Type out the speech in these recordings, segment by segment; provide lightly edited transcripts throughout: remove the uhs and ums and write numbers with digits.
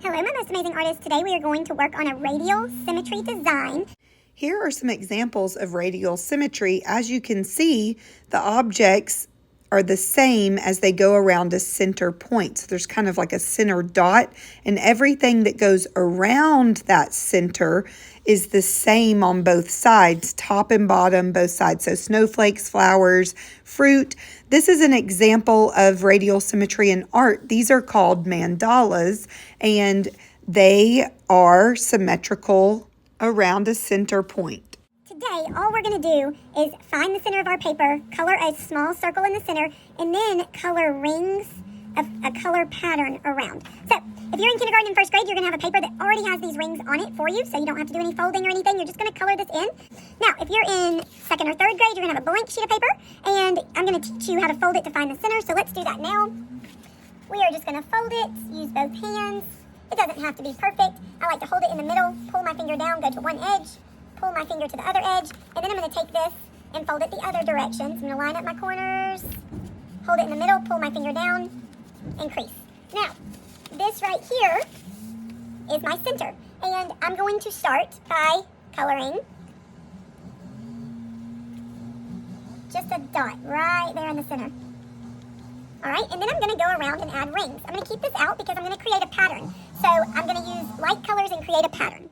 Hello, my most amazing artists. Today we are going to work on a radial symmetry design. Here are some examples of radial symmetry. As you can see, the objects are the same as they go around a center point. So there's kind of like a center dot, and everything that goes around that center is the same on both sides, top and bottom, both sides. So snowflakes, flowers, fruit. This is an example of radial symmetry in art. These are called mandalas, and they are symmetrical around a center point. Today, all we're going to do is find the center of our paper, color a small circle in the center, and then color rings of a color pattern around. So, if you're in kindergarten and first grade, you're going to have a paper that already has these rings on it for you, so you don't have to do any folding or anything. You're just going to color this in. Now, if you're in second or third grade, you're going to have a blank sheet of paper, and I'm going to teach you how to fold it to find the center, so let's do that now. We are just going to fold it, use both hands. It doesn't have to be perfect. I like to hold it in the middle, pull my finger down, go to one edge, pull my finger to the other edge, and then I'm going to take this and fold it the other direction. So I'm going to line up my corners, hold it in the middle, pull my finger down, and crease. Now, this right here is my center, and I'm going to start by coloring just a dot right there in the center. All right, and then I'm going to go around and add rings. I'm going to keep this out because I'm going to create a pattern. So I'm going to use light colors and create a pattern.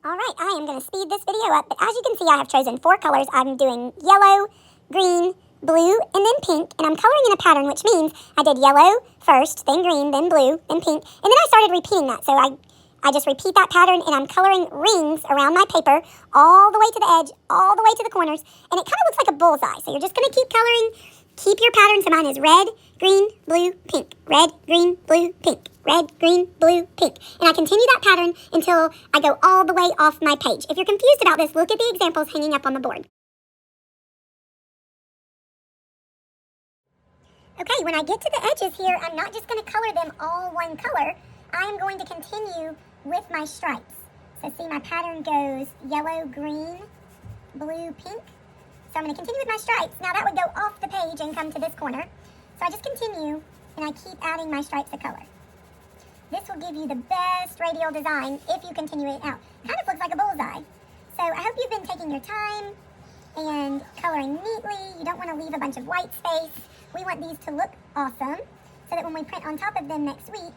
All right, I am going to speed this video up, but as you can see, I have chosen 4 colors. I'm doing yellow, green, blue, and then pink, and I'm coloring in a pattern, which means I did yellow first, then green, then blue, then pink, and then I started repeating that. So I just repeat that pattern, and I'm coloring rings around my paper all the way to the edge, all the way to the corners, and it kind of looks like a bullseye. So you're just going to keep coloring. Keep your pattern. So mine is red, green, blue, pink, red, green, blue, pink, red, green, blue, pink. And I continue that pattern until I go all the way off my page. If you're confused about this, look at the examples hanging up on the board. Okay, when I get to the edges here, I'm not just going to color them all one color. I am going to continue with my stripes. So see, my pattern goes yellow, green, blue, pink. So I'm going to continue with my stripes. Now that would go off the page and come to this corner. So I just continue and I keep adding my stripes of color. This will give you the best radial design if you continue it out. Kind of looks like a bullseye. So I hope you've been taking your time and coloring neatly. You don't want to leave a bunch of white space. We want these to look awesome so that when we print on top of them next week,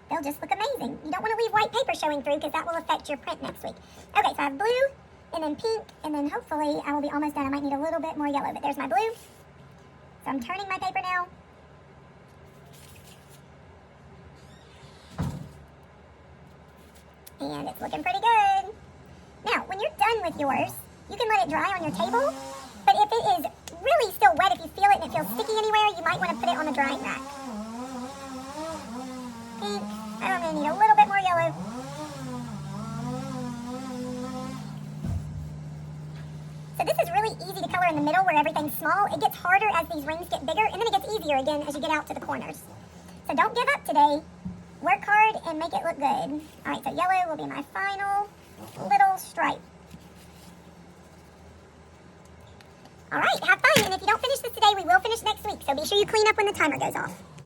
they'll just look amazing. You don't want to leave white paper showing through because that will affect your print next week. Okay, so I have blue, and then pink, and then hopefully I will be almost done. I might need a little bit more yellow, but there's my blue. So I'm turning my paper now. And it's looking pretty good. Now, when you're done with yours, you can let it dry on your table, but if it is really still wet, if you feel it and it feels sticky anywhere, you might want to put it on the drying rack. Pink. I'm going to need a little bit more yellow. So this is really easy to color in the middle where everything's small. It gets harder as these rings get bigger, and then it gets easier again as you get out to the corners. So don't give up today. Work hard and make it look good. All right, so yellow will be my final little stripe. All right, have fun. And if you don't finish this today, we will finish next week. So be sure you clean up when the timer goes off.